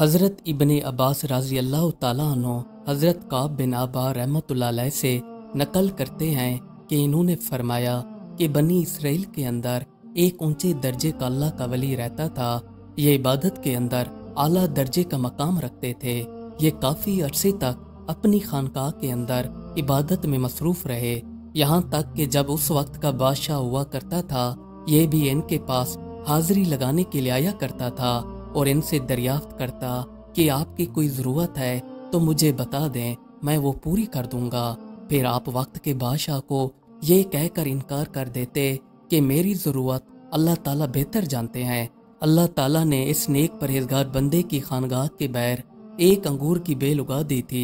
हज़रत इब्ने अब्बास रज़ी अल्लाह ताला अन्हु हज़रत काब बिन अबा रहमतुल्लाह अलैह से नकल करते हैं कि इन्होंने फरमाया कि बनी इसराइल के अंदर एक ऊंचे दर्जे का अल्लाह का वली रहता था। ये इबादत के अंदर आला दर्जे का मकाम रखते थे। ये काफ़ी अरसे तक अपनी खानकाह के अंदर इबादत में मसरूफ़ रहे, यहाँ तक कि जब उस वक्त का बादशाह हुआ करता था, ये भी इनके पास हाजिरी लगाने के लिए आया करता था और इनसे दरियाफ्त करता कि आपकी कोई ज़रूरत है तो मुझे बता दें, मैं वो पूरी कर दूंगा। फिर आप वक्त के बादशाह को ये कहकर इनकार कर देते कि मेरी ज़रूरत अल्लाह ताला बेहतर जानते हैं। अल्लाह ताला ने इस नेक परहेजगार बंदे की खानगाह के बाहर एक अंगूर की बेल उगा दी थी।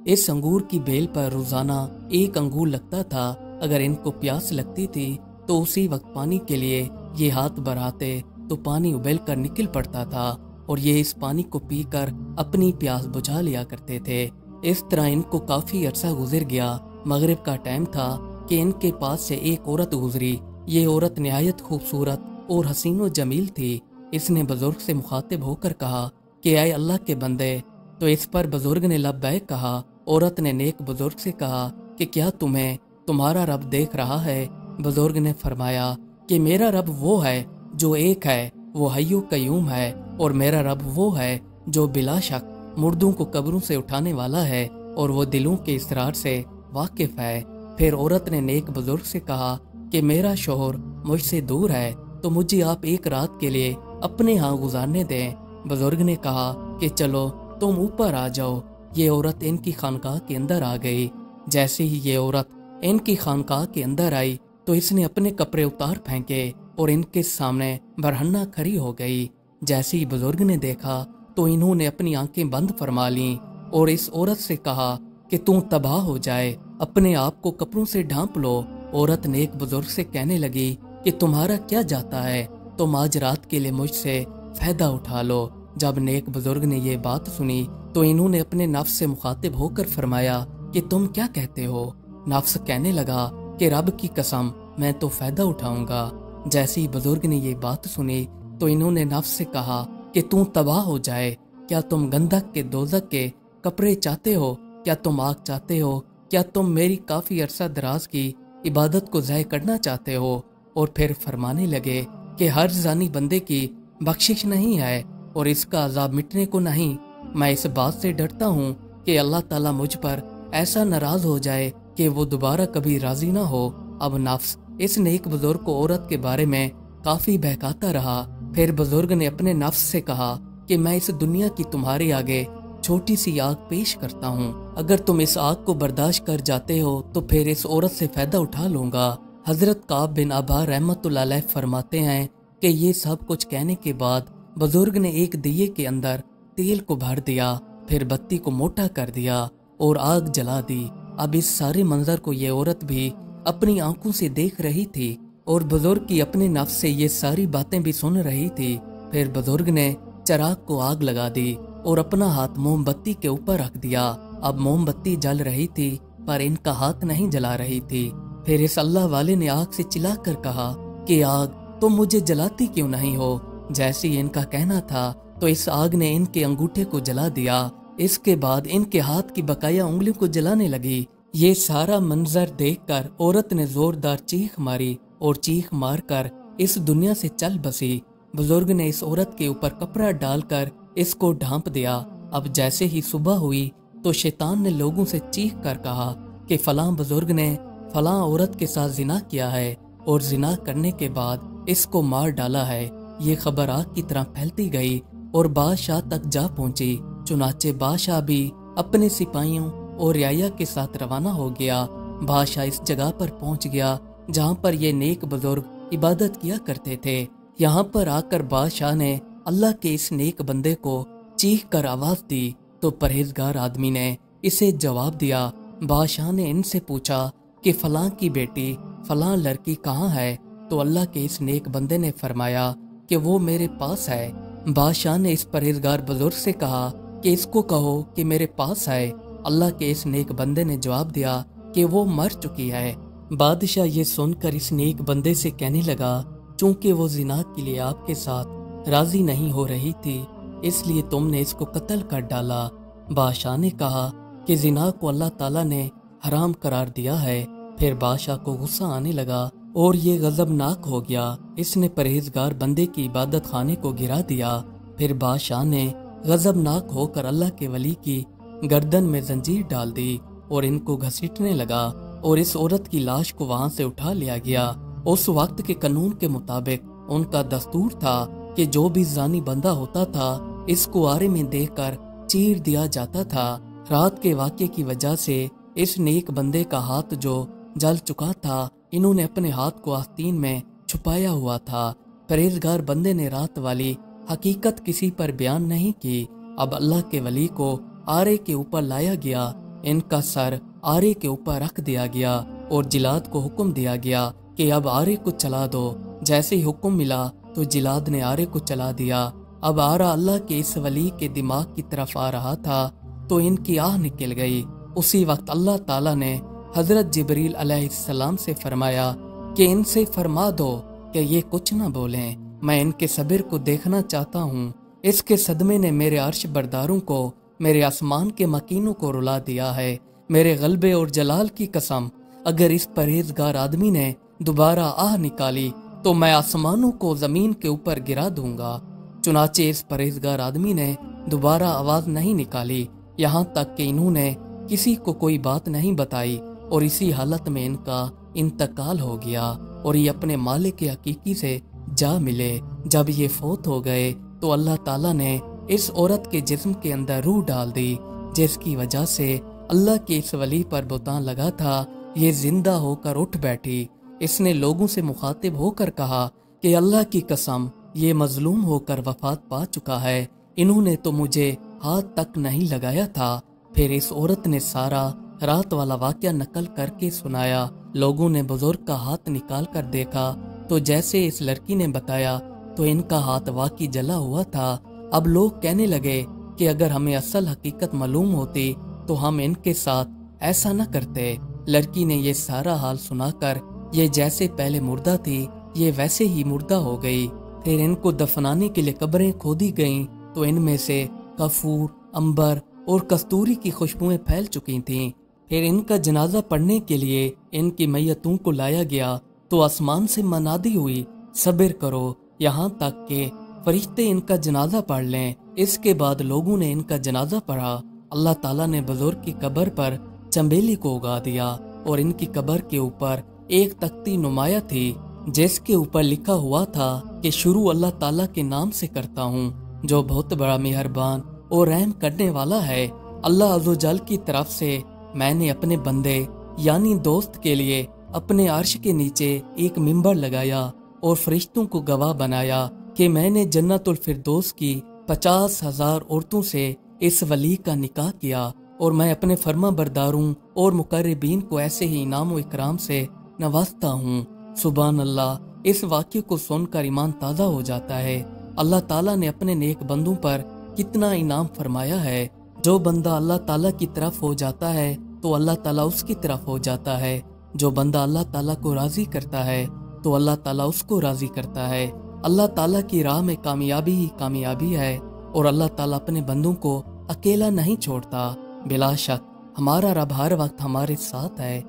इस अंगूर की बेल पर रोज़ाना एक अंगूर लगता था। अगर इनको प्यास लगती थी तो उसी वक्त पानी के लिए ये हाथ बढ़ाते तो पानी उबल कर निकल पड़ता था और ये इस पानी को पीकर अपनी प्यास बुझा लिया करते थे। इस तरह इनको काफ़ी अरसा गुजर गया। मगरिब का टाइम था कि इनके पास से एक औरत गुजरी। ये औरत निहायत खूबसूरत और हसीन व जमील थी। इसने बुजुर्ग से मुखातिब होकर कहा कि आए अल्लाह के बंदे, तो इस पर बुजुर्ग ने लब्बैक कहा। औरत ने नेक बुजुर्ग से कहा कि क्या तुम्हें तुम्हारा रब देख रहा है? बुजुर्ग ने फरमाया कि मेरा रब वो है जो एक है, वो हय्यु कय्यूम है, और मेरा रब वो है जो बिला शक मुर्दों को कब्रों से उठाने वाला है और वो दिलों के इसरार से वाकिफ है। फिर औरत ने नेक बुजुर्ग से कहा कि मेरा शोहर मुझसे दूर है, तो मुझे आप एक रात के लिए अपने यहाँ गुजारने दें। बुजुर्ग ने कहा कि चलो तुम ऊपर आ जाओ। ये औरत इनकी खानकाह के अंदर आ गई। जैसे ही ये औरत इनकी खानकाह के अंदर आई तो इसने अपने कपड़े उतार फेंके और इनके सामने बरहन्ना खड़ी हो गई। जैसे ही बुजुर्ग ने देखा तो इन्होंने अपनी आंखें बंद फरमा लीं और इस औरत से कहा कि तू तबाह हो जाए, अपने आप को कपड़ों से ढांप लो। औरत ने एक बुजुर्ग से कहने लगी कि तुम्हारा क्या जाता है, तुम आज रात के लिए मुझसे फायदा उठा लो। जब नेक बुजुर्ग ने ये बात सुनी तो इन्होंने अपने नफ्स से मुखातिब होकर फरमाया कि तुम क्या कहते हो? नफ्स कहने लगा कि रब की कसम, मैं तो फायदा उठाऊंगा। जैसे ही बुजुर्ग ने ये बात सुनी तो इन्होंने नफ्स से कहा कि तू तबाह हो जाए। क्या तुम गंधक के दोजक के कपड़े चाहते हो? क्या तुम आग चाहते हो? क्या तुम मेरी काफ़ी अरसा दराज की इबादत को ज़ाय करना चाहते हो? और फिर फरमाने लगे कि हर जानी बंदे की बख्शिश नहीं है और इसका अजाब मिटने को नहीं। मैं इस बात से डरता हूँ कि अल्लाह ताला मुझ पर ऐसा नाराज हो जाए कि वो दोबारा कभी राजी ना हो। अब नफ्स इस नेक बुजुर्ग को औरत के बारे में काफी बहकाता रहा। फिर बुजुर्ग ने अपने नफ्स से कहा कि मैं इस दुनिया की तुम्हारे आगे छोटी सी आग पेश करता हूँ। अगर तुम इस आग को बर्दाश्त कर जाते हो तो फिर इस औरत से फायदा उठा लूंगा। हजरत काब बिन अबा रहमतुल्लाह अलैह फरमाते हैं कि ये सब कुछ कहने के बाद बुजुर्ग ने एक दिए के अंदर तेल को भर दिया, फिर बत्ती को मोटा कर दिया और आग जला दी। अब इस सारे मंजर को ये औरत भी अपनी आंखों से देख रही थी और बुजुर्ग की अपने नफ्स से ये सारी बातें भी सुन रही थी। फिर बुजुर्ग ने चिराग को आग लगा दी और अपना हाथ मोमबत्ती के ऊपर रख दिया। अब मोमबत्ती जल रही थी पर इनका हाथ नहीं जला रही थी। फिर इस अल्लाह वाले ने आग से चिल्लाकर कहा कि आग, तुम मुझे जलाती क्यों नहीं हो? जैसे ही इनका कहना था तो इस आग ने इनके अंगूठे को जला दिया। इसके बाद इनके हाथ की बकाया उंगलियों को जलाने लगी। ये सारा मंजर देखकर औरत ने जोरदार चीख मारी और चीख मारकर इस दुनिया से चल बसी। बुजुर्ग ने इस औरत के ऊपर कपड़ा डालकर इसको ढांप दिया। अब जैसे ही सुबह हुई तो शैतान ने लोगों से चीख कर कहा कि फलां बुजुर्ग ने फलां औरत के साथ जिना किया है और जिना करने के बाद इसको मार डाला है। ये खबर आग की तरह फैलती गई और बादशाह तक जा पहुंची। चुनाचे बादशाह भी अपने सिपाहियों और रियाया के साथ रवाना हो गया। बादशाह इस जगह पर पहुंच गया जहां पर ये नेक बुजुर्ग इबादत किया करते थे। यहाँ पर आकर बादशाह ने अल्लाह के इस नेक बंदे को चीख कर आवाज दी तो परहेजगार आदमी ने इसे जवाब दिया। बादशाह ने इनसे पूछा कि फलां की बेटी फलां लड़की कहाँ है? तो अल्लाह के इस नेक बंदे ने फरमाया कि वो मेरे पास है। बादशाह ने इस परहेजगार बुजुर्ग से कहा कि इसको कहो कि मेरे पास है। अल्लाह के इस नेक बंदे ने जवाब दिया कि वो मर चुकी है। बादशाह ये सुनकर इस नेक बंदे से कहने लगा, चूंकि वो जिना के लिए आपके साथ राजी नहीं हो रही थी اس لیے تم نے اس کو قتل کر ڈالا۔ بادشاہ نے کہا کہ زنا کو اللہ تعالیٰ نے حرام قرار دیا ہے۔ پھر بادشاہ کو غصہ آنے لگا اور یہ غضبناک ہو گیا۔ اس نے پرہیزگار بندے کی عبادت خانے کو گرا دیا۔ پھر بادشاہ نے غضبناک ہو کر اللہ کے ولی کی گردن میں زنجیر ڈال دی اور ان کو گھسیٹنے لگا، اور اس عورت کی لاش کو وہاں سے اٹھا لیا گیا۔ اس وقت کے قانون کے مطابق ان کا دستور تھا کہ جو بھی زانی بندہ ہوتا تھا اس کو آرے میں دے کر چیر دیا جاتا تھا۔ رات کے واقعے کی وجہ سے اس نیک بندے کا ہاتھ جو جل چکا تھا، انہوں نے اپنے ہاتھ کو آستین میں چھپایا ہوا تھا۔ پرہیزگار بندے نے رات والی حقیقت کسی پر بیان نہیں کی۔ اب اللہ کے ولی کو آرے کے اوپر لایا گیا، ان کا سر آرے کے اوپر رکھ دیا گیا اور جلاد کو حکم دیا گیا کہ اب آرے کو چلا دو۔ جیسے ہی حکم ملا تو جلاد نے آرے کو چلا دیا۔ اب آرا اللہ کے اس ولی کے دماغ کی طرف آ رہا تھا تو ان کی آہ نکل گئی۔ اسی وقت اللہ تعالیٰ نے حضرت جبریل علیہ السلام سے فرمایا کہ ان سے فرما دو کہ یہ کچھ نہ بولیں، میں ان کے صبر کو دیکھنا چاہتا ہوں۔ اس کے صدمے نے میرے عرش برداروں کو، میرے آسمان کے مکینوں کو رلا دیا ہے۔ میرے غلبے اور جلال کی قسم، اگر اس پرہیزگار آدمی نے دوبارہ آہ نکالی تو میں آسمانوں کو زمین کے اوپر گرا دوں گا۔ چنانچہ اس پرہیزگار آدمی نے دوبارہ آواز نہیں نکالی، یہاں تک کہ انہوں نے کسی کو کوئی بات نہیں بتائی، اور اسی حالت میں ان کا انتقال ہو گیا اور یہ اپنے مالک حقیقی سے جا ملے۔ جب یہ فوت ہو گئے تو اللہ تعالیٰ نے اس عورت کے جسم کے اندر روح ڈال دی، جس کی وجہ سے اللہ کے اس ولی پر بہتان لگا تھا، یہ زندہ ہو کر اٹھ بیٹھی۔ اس نے لوگوں سے مخاطب ہو کر کہا کہ اللہ کی قسم، یہ مظلوم ہو کر وفات پا چکا ہے، انہوں نے تو مجھے ہاتھ تک نہیں لگایا تھا۔ پھر اس عورت نے سارا رات والا واقعہ نقل کر کے سنایا۔ لوگوں نے بزرگ کا ہاتھ نکال کر دیکھا تو جیسے اس لڑکی نے بتایا تو ان کا ہاتھ واقعی جلا ہوا تھا۔ اب لوگ کہنے لگے کہ اگر ہمیں اصل حقیقت معلوم ہوتی تو ہم ان کے ساتھ ایسا نہ کرتے۔ لڑکی نے یہ سارا حال سنا کر یہ جیسے پہلے مردہ تھی یہ ویسے ہی مردہ ہو گئی۔ پھر ان کو دفنانے کے لیے قبریں کھودی گئیں تو ان میں سے کافور، عنبر اور کستوری کی خوشبوئیں پھیل چکی تھیں۔ پھر ان کا جنازہ پڑھنے کے لیے ان کی میتوں کو لایا گیا تو آسمان سے منادی ہوئی، صبر کرو یہاں تک کہ فرشتے ان کا جنازہ پڑھ لیں۔ اس کے بعد لوگوں نے ان کا جنازہ پڑھا۔ اللہ تعالیٰ نے بزرگ کی قبر پر چنبیلی کو اگا دیا اور ان کی قبر کے اوپر ایک تختی نمایاں تھی جس کے اوپر لکھا ہوا تھا کہ شروع اللہ تعالیٰ کے نام سے کرتا ہوں جو بہت بڑا مہربان اور رحم کرنے والا ہے۔ اللہ عز و جل کی طرف سے میں نے اپنے بندے یعنی دوست کے لیے اپنے عرش کے نیچے ایک ممبر لگایا اور فرشتوں کو گواہ بنایا کہ میں نے جنت الفردوس کی 50,000 عورتوں سے اس ولی کا نکاح کیا، اور میں اپنے فرما برداروں اور مقربین کو ایسے ہی انعام و اکرام سے نوازتا ہوں۔ سبحان اللہ، اس واقعے کو سن کر ایمان تازہ ہو جاتا ہے۔ اللہ تعالیٰ نے اپنے نیک بندوں پر کتنا انعام فرمایا ہے۔ جو بندہ اللہ تعالیٰ کی طرف ہو جاتا ہے تو اللہ تعالیٰ اس کی طرف ہو جاتا ہے۔ جو بندہ اللہ تعالیٰ کو راضی کرتا ہے تو اللہ تعالیٰ اس کو راضی کرتا ہے۔ اللہ تعالیٰ کی راہ میں کامیابی ہی کامیابی ہے، اور اللہ تعالیٰ اپنے بندوں کو اکیلا نہیں چھوڑتا۔ بلا شک ہمارا رب ہر وقت ہمارے ساتھ ہے۔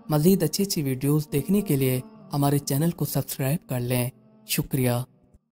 مزید اچھی ویڈیوز دیکھنے کے لیے ہمارے چینل کو سبسکرائب کر لیں۔ شکریہ۔